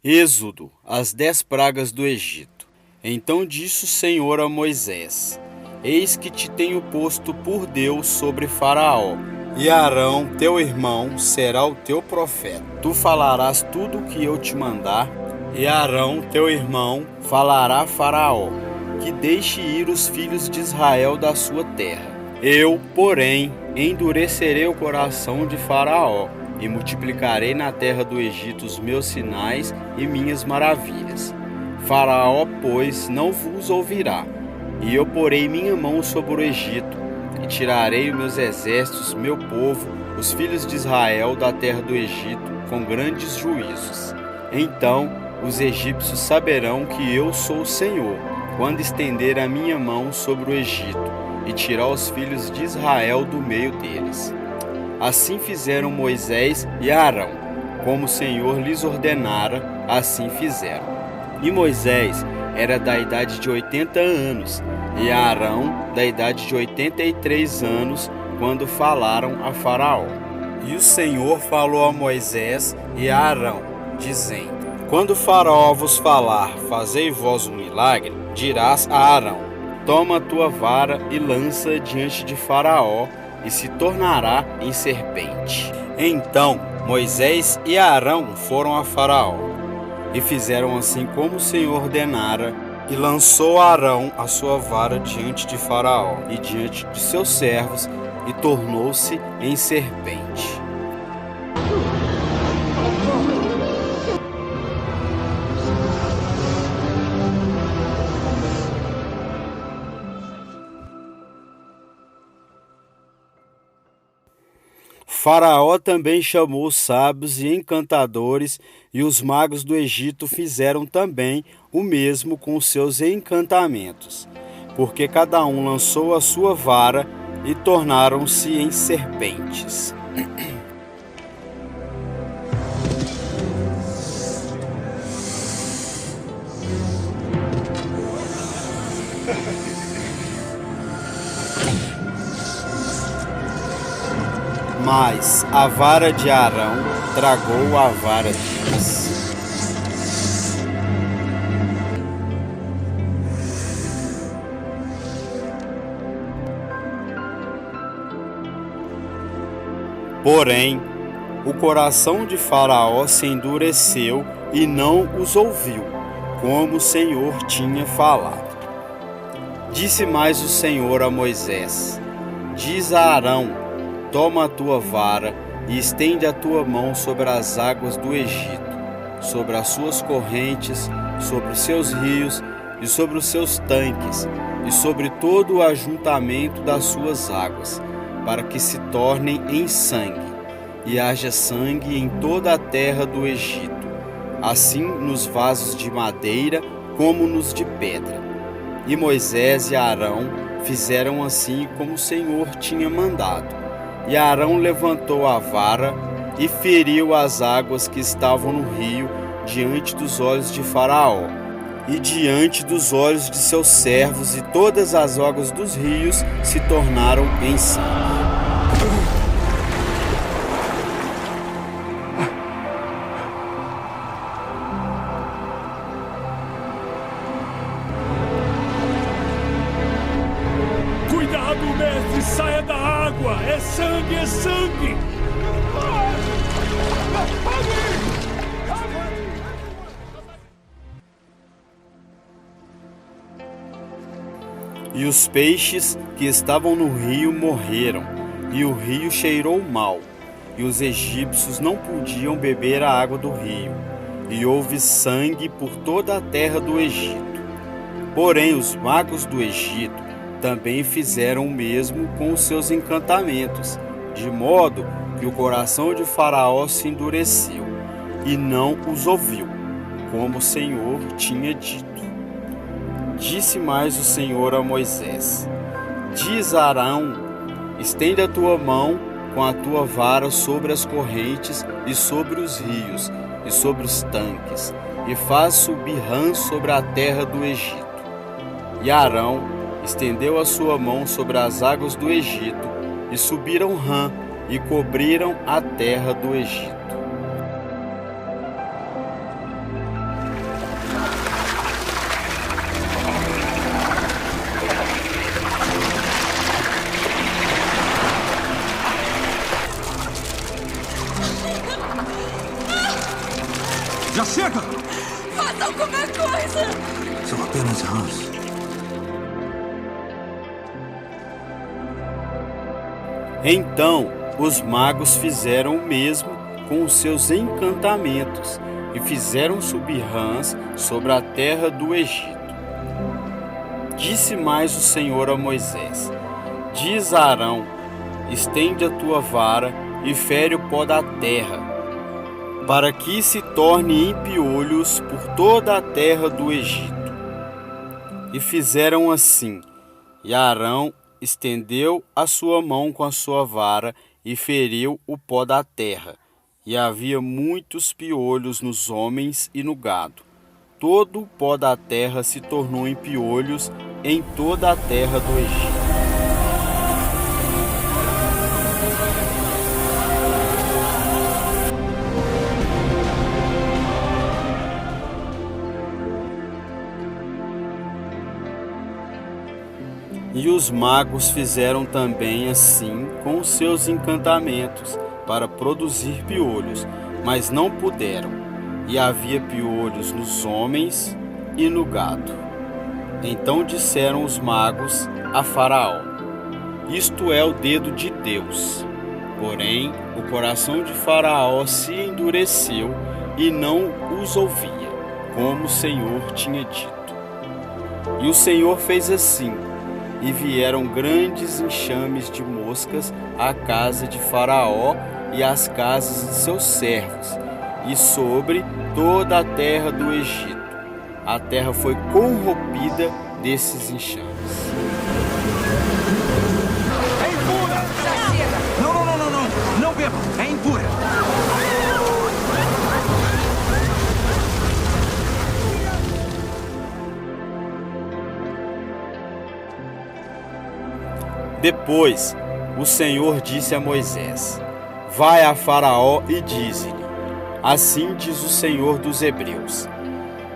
Êxodo, as 10 pragas do Egito. Então disse o Senhor a Moisés: Eis que te tenho posto por Deus sobre Faraó, e Arão, teu irmão, será o teu profeta. Tu falarás tudo o que eu te mandar, e Arão, teu irmão, falará a Faraó, que deixe ir os filhos de Israel da sua terra. Eu, porém, endurecerei o coração de Faraó, e multiplicarei na terra do Egito os meus sinais e minhas maravilhas. Faraó, pois, não vos ouvirá, e eu porei minha mão sobre o Egito, e tirarei os meus exércitos, meu povo, os filhos de Israel, da terra do Egito, com grandes juízos. Então os egípcios saberão que eu sou o Senhor, quando estender a minha mão sobre o Egito, e tirar os filhos de Israel do meio deles. Assim fizeram Moisés e Arão, como o Senhor lhes ordenara, assim fizeram. E Moisés era da idade de 80 anos, e Arão da idade de 83 anos, quando falaram a Faraó. E o Senhor falou a Moisés e a Arão, dizendo: Quando Faraó vos falar, fazei vós um milagre, dirás a Arão: Toma a tua vara e lança diante de Faraó, e se tornará em serpente. Então Moisés e Arão foram a Faraó, e fizeram assim como o Senhor ordenara, e lançou Arão a sua vara diante de Faraó e diante de seus servos, e tornou-se em serpente. Faraó também chamou os sábios e encantadores, e os magos do Egito fizeram também o mesmo com os seus encantamentos, porque cada um lançou a sua vara e tornaram-se em serpentes. Mas a vara de Arão tragou a vara deles. Porém, o coração de Faraó se endureceu e não os ouviu, como o Senhor tinha falado. Disse mais o Senhor a Moisés: Diz a Arão: Toma a tua vara e estende a tua mão sobre as águas do Egito, sobre as suas correntes, sobre os seus rios e sobre os seus tanques, e sobre todo o ajuntamento das suas águas, para que se tornem em sangue, e haja sangue em toda a terra do Egito, assim nos vasos de madeira como nos de pedra. E Moisés e Arão fizeram assim como o Senhor tinha mandado. E Arão levantou a vara e feriu as águas que estavam no rio diante dos olhos de Faraó e diante dos olhos de seus servos, e todas as águas dos rios se tornaram em sangue. Cuidado, mestre, saia da água! É sangue, é sangue! E os peixes que estavam no rio morreram, e o rio cheirou mal, e os egípcios não podiam beber a água do rio, e houve sangue por toda a terra do Egito. Porém, os magos do Egito também fizeram o mesmo com os seus encantamentos, de modo que o coração de Faraó se endureceu, e não os ouviu, como o Senhor tinha dito. Disse mais o Senhor a Moisés: Diz a Arão: Estende a tua mão com a tua vara sobre as correntes e sobre os rios e sobre os tanques, e faz subir rãs sobre a terra do Egito. E Arão estendeu a sua mão sobre as águas do Egito, e subiram rã e cobriram a terra do Egito. Já chega! Faça alguma coisa! São apenas rãs. Então os magos fizeram o mesmo com os seus encantamentos e fizeram subir rãs sobre a terra do Egito. Disse mais o Senhor a Moisés: diz a Arão: estende a tua vara e fere o pó da terra, para que se torne em piolhos por toda a terra do Egito. E fizeram assim, e Arão estendeu a sua mão com a sua vara e feriu o pó da terra, e havia muitos piolhos nos homens e no gado. Todo o pó da terra se tornou em piolhos em toda a terra do Egito. E os magos fizeram também assim com os seus encantamentos para produzir piolhos, mas não puderam, e havia piolhos nos homens e no gado. Então disseram os magos a Faraó: isto é o dedo de Deus. Porém, o coração de Faraó se endureceu e não os ouvia, como o Senhor tinha dito. E o Senhor fez assim, e vieram grandes enxames de moscas à casa de Faraó e às casas de seus servos, e sobre toda a terra do Egito. A terra foi corrompida desses enxames. É impura! Já chega! Não! Não beba! É impura! Depois, o Senhor disse a Moisés: vai a Faraó e dize-lhe: assim diz o Senhor dos Hebreus: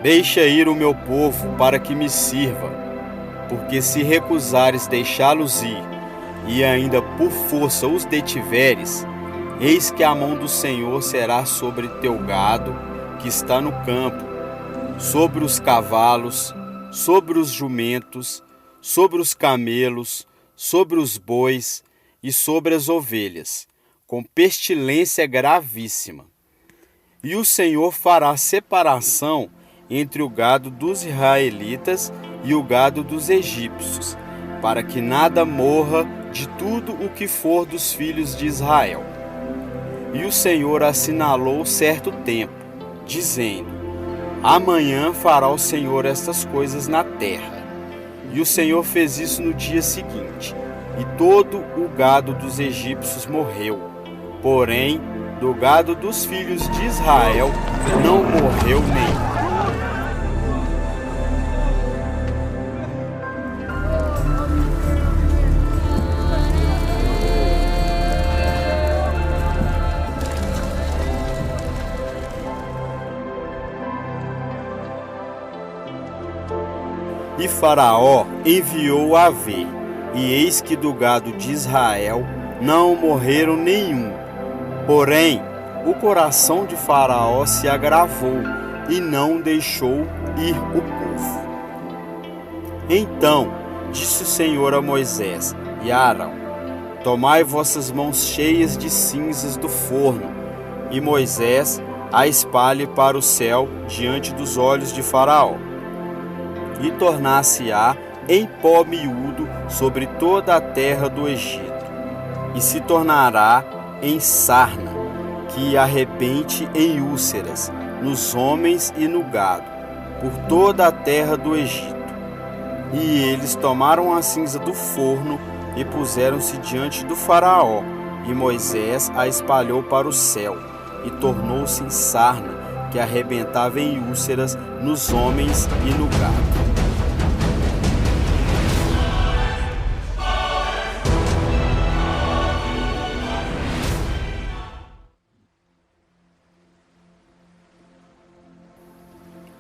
deixa ir o meu povo para que me sirva, porque se recusares deixá-los ir, e ainda por força os detiveres, eis que a mão do Senhor será sobre teu gado que está no campo, sobre os cavalos, sobre os jumentos, sobre os camelos, sobre os bois e sobre as ovelhas, com pestilência gravíssima. E o Senhor fará separação entre o gado dos israelitas e o gado dos egípcios, para que nada morra de tudo o que for dos filhos de Israel. E o Senhor assinalou certo tempo, dizendo: amanhã fará o Senhor estas coisas na terra. E o Senhor fez isso no dia seguinte, e todo o gado dos egípcios morreu. Porém, do gado dos filhos de Israel não morreu nenhum. E Faraó enviou a ver, e eis que do gado de Israel não morreram nenhum. Porém, o coração de Faraó se agravou e não deixou ir o povo. Então disse o Senhor a Moisés e a Arão: tomai vossas mãos cheias de cinzas do forno, e Moisés a espalhe para o céu diante dos olhos de Faraó. E tornar-se-á em pó miúdo sobre toda a terra do Egito, e se tornará em sarna, que arrebente em úlceras, nos homens e no gado, por toda a terra do Egito. E eles tomaram a cinza do forno e puseram-se diante do Faraó, e Moisés a espalhou para o céu, e tornou-se em sarna, que arrebentava em úlceras nos homens e no gado.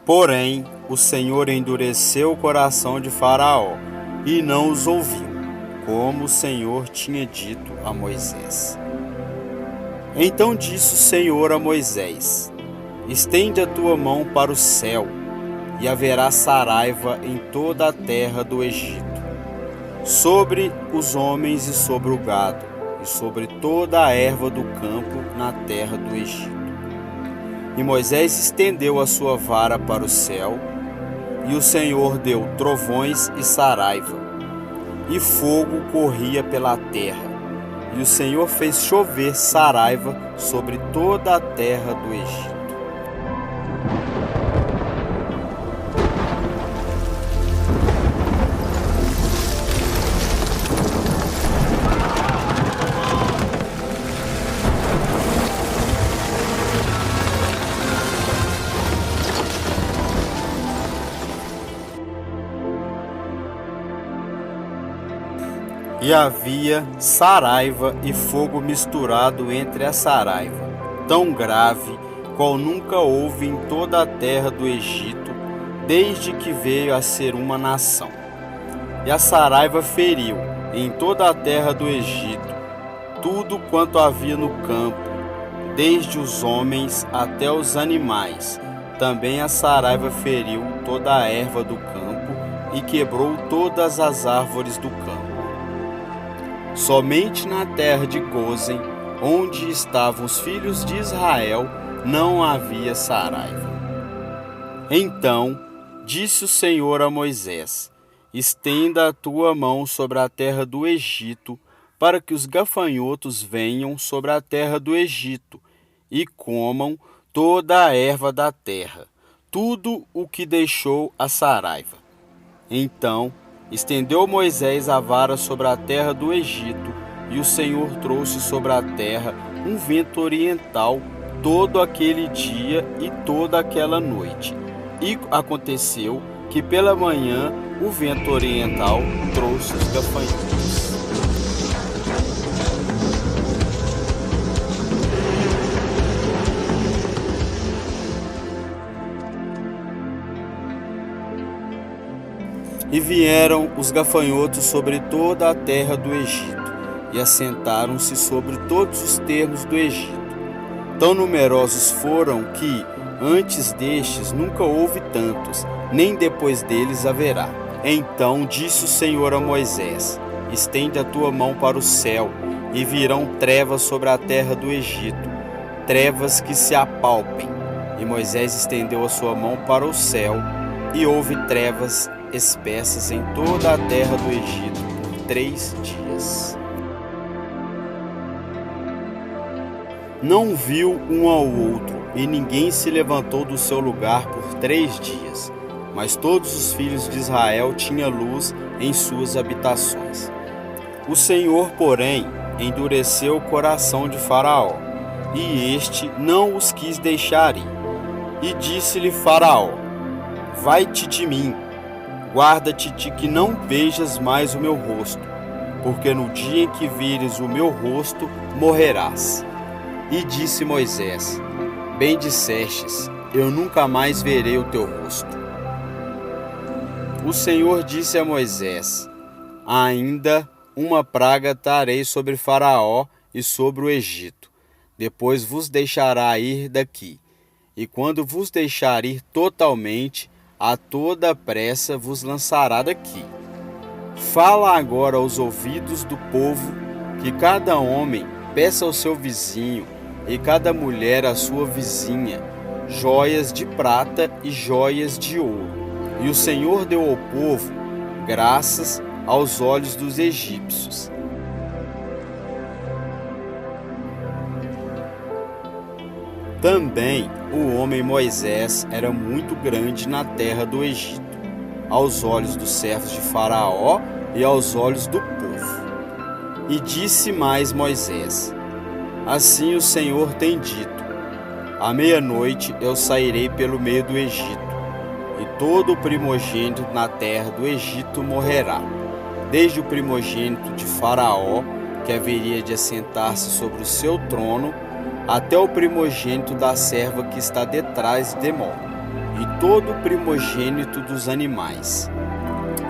Porém, o Senhor endureceu o coração de Faraó e não os ouviu, como o Senhor tinha dito a Moisés. Então disse o Senhor a Moisés: estende a tua mão para o céu, e haverá saraiva em toda a terra do Egito, sobre os homens e sobre o gado, e sobre toda a erva do campo na terra do Egito. E Moisés estendeu a sua vara para o céu, e o Senhor deu trovões e saraiva, e fogo corria pela terra, e o Senhor fez chover saraiva sobre toda a terra do Egito. E havia saraiva e fogo misturado entre a saraiva, tão grave qual nunca houve em toda a terra do Egito, desde que veio a ser uma nação. E a saraiva feriu em toda a terra do Egito tudo quanto havia no campo, desde os homens até os animais. Também a saraiva feriu toda a erva do campo e quebrou todas as árvores do campo. Somente na terra de Gósen, onde estavam os filhos de Israel, não havia saraiva. Então disse o Senhor a Moisés: estenda a tua mão sobre a terra do Egito, para que os gafanhotos venham sobre a terra do Egito e comam toda a erva da terra, tudo o que deixou a saraiva. Então estendeu Moisés a vara sobre a terra do Egito, e o Senhor trouxe sobre a terra um vento oriental todo aquele dia e toda aquela noite. E aconteceu que pela manhã o vento oriental trouxe os gafanhotos. E vieram os gafanhotos sobre toda a terra do Egito, e assentaram-se sobre todos os termos do Egito. Tão numerosos foram que, antes destes, nunca houve tantos, nem depois deles haverá. Então disse o Senhor a Moisés: estende a tua mão para o céu, e virão trevas sobre a terra do Egito, trevas que se apalpem. E Moisés estendeu a sua mão para o céu, e houve trevas espessas em toda a terra do Egito por 3 dias. Não viu um ao outro, e ninguém se levantou do seu lugar por 3 dias. Mas todos os filhos de Israel tinham luz em suas habitações. O Senhor, porém, endureceu o coração de Faraó, e este não os quis deixar ir. E disse-lhe Faraó: vai-te de mim, guarda-te de que não vejas mais o meu rosto, porque no dia em que vires o meu rosto, morrerás. E disse Moisés: bem dissestes, eu nunca mais verei o teu rosto. O Senhor disse a Moisés: ainda uma praga trarei sobre Faraó e sobre o Egito, depois vos deixará ir daqui, e quando vos deixar ir totalmente, a toda pressa vos lançará daqui. Fala agora aos ouvidos do povo, que cada homem peça ao seu vizinho, e cada mulher à sua vizinha, joias de prata e joias de ouro. E o Senhor deu ao povo graças aos olhos dos egípcios. Também o homem Moisés era muito grande na terra do Egito, aos olhos dos servos de Faraó e aos olhos do povo. E disse mais Moisés: assim o Senhor tem dito: à meia-noite eu sairei pelo meio do Egito, e todo o primogênito na terra do Egito morrerá, desde o primogênito de Faraó, que haveria de assentar-se sobre o seu trono, até o primogênito da serva que está detrás de Mó, e todo o primogênito dos animais.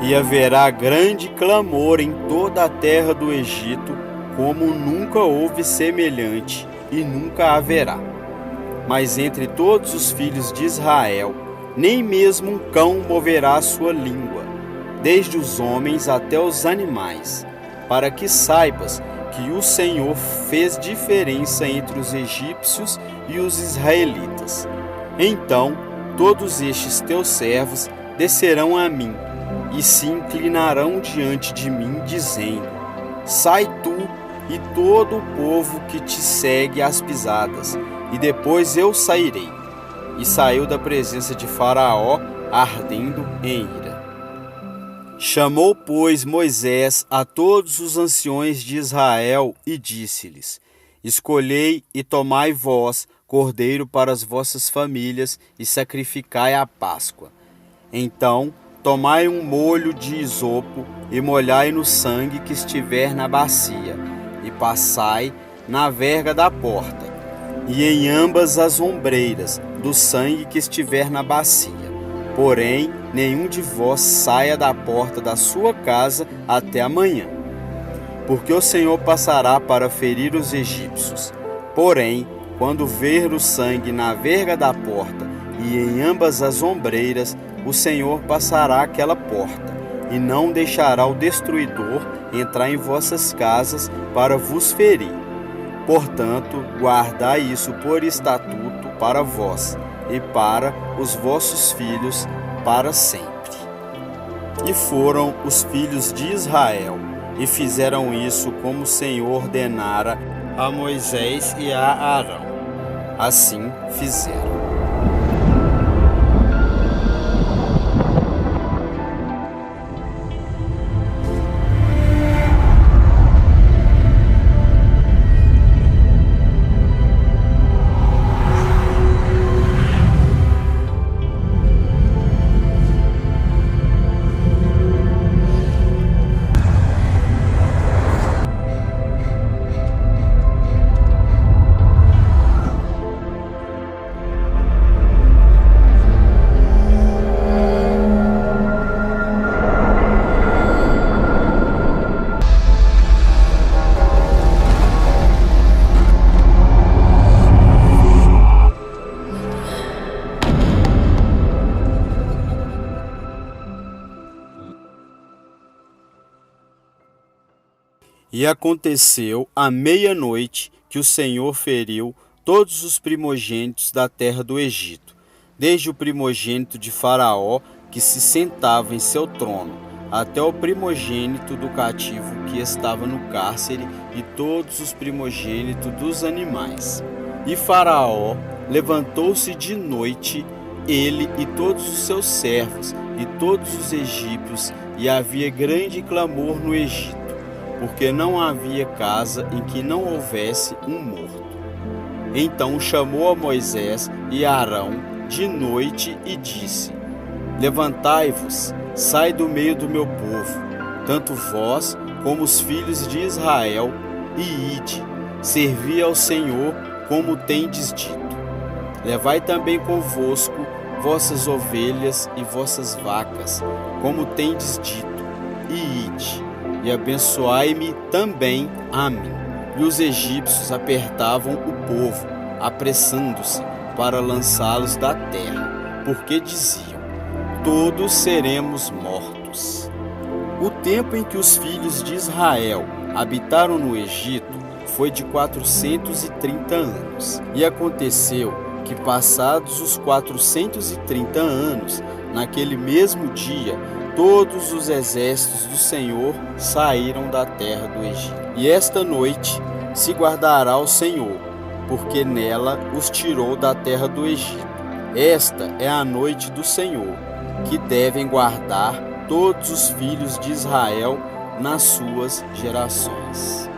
E haverá grande clamor em toda a terra do Egito, como nunca houve semelhante, e nunca haverá. mas entre todos os filhos de Israel, nem mesmo um cão moverá a sua língua, desde os homens até os animais, para que saibas que o Senhor fez diferença entre os egípcios e os israelitas. Então todos estes teus servos descerão a mim e se inclinarão diante de mim, dizendo: sai tu e todo o povo que te segue às pisadas, e depois eu sairei. E saiu da presença de Faraó, ardendo em ira. Chamou, pois, Moisés a todos os anciões de Israel e disse-lhes: escolhei e tomai vós cordeiro para as vossas famílias e sacrificai a Páscoa. Então tomai um molho de isopo e molhai no sangue que estiver na bacia, e passai na verga da porta, e em ambas as ombreiras do sangue que estiver na bacia. Porém, nenhum de vós saia da porta da sua casa até amanhã, porque o Senhor passará para ferir os egípcios. Porém, quando ver o sangue na verga da porta e em ambas as ombreiras, o Senhor passará aquela porta, e não deixará o destruidor entrar em vossas casas para vos ferir. Portanto, guardai isso por estatuto para vós e para os vossos filhos para sempre. E foram os filhos de Israel, e fizeram isso como o Senhor ordenara a Moisés e a Arão. Assim fizeram. E aconteceu à meia-noite que o Senhor feriu todos os primogênitos da terra do Egito, desde o primogênito de Faraó, que se sentava em seu trono, até o primogênito do cativo que estava no cárcere, e todos os primogênitos dos animais. E Faraó levantou-se de noite, ele e todos os seus servos, e todos os egípcios, e havia grande clamor no Egito, porque não havia casa em que não houvesse um morto. Então chamou a Moisés e a Arão de noite e disse: levantai-vos, sai do meio do meu povo, tanto vós como os filhos de Israel, e ide, servi ao Senhor como tendes dito. Levai também convosco vossas ovelhas e vossas vacas, como tendes dito, e ide, e abençoai-me também a mim. E os egípcios apertavam o povo, apressando-se para lançá-los da terra, porque diziam: todos seremos mortos. O tempo em que os filhos de Israel habitaram no Egito foi de 430 anos. E aconteceu que, passados os 430 anos, naquele mesmo dia, todos os exércitos do Senhor saíram da terra do Egito. E esta noite se guardará o Senhor, porque nela os tirou da terra do Egito. Esta é a noite do Senhor, que devem guardar todos os filhos de Israel nas suas gerações.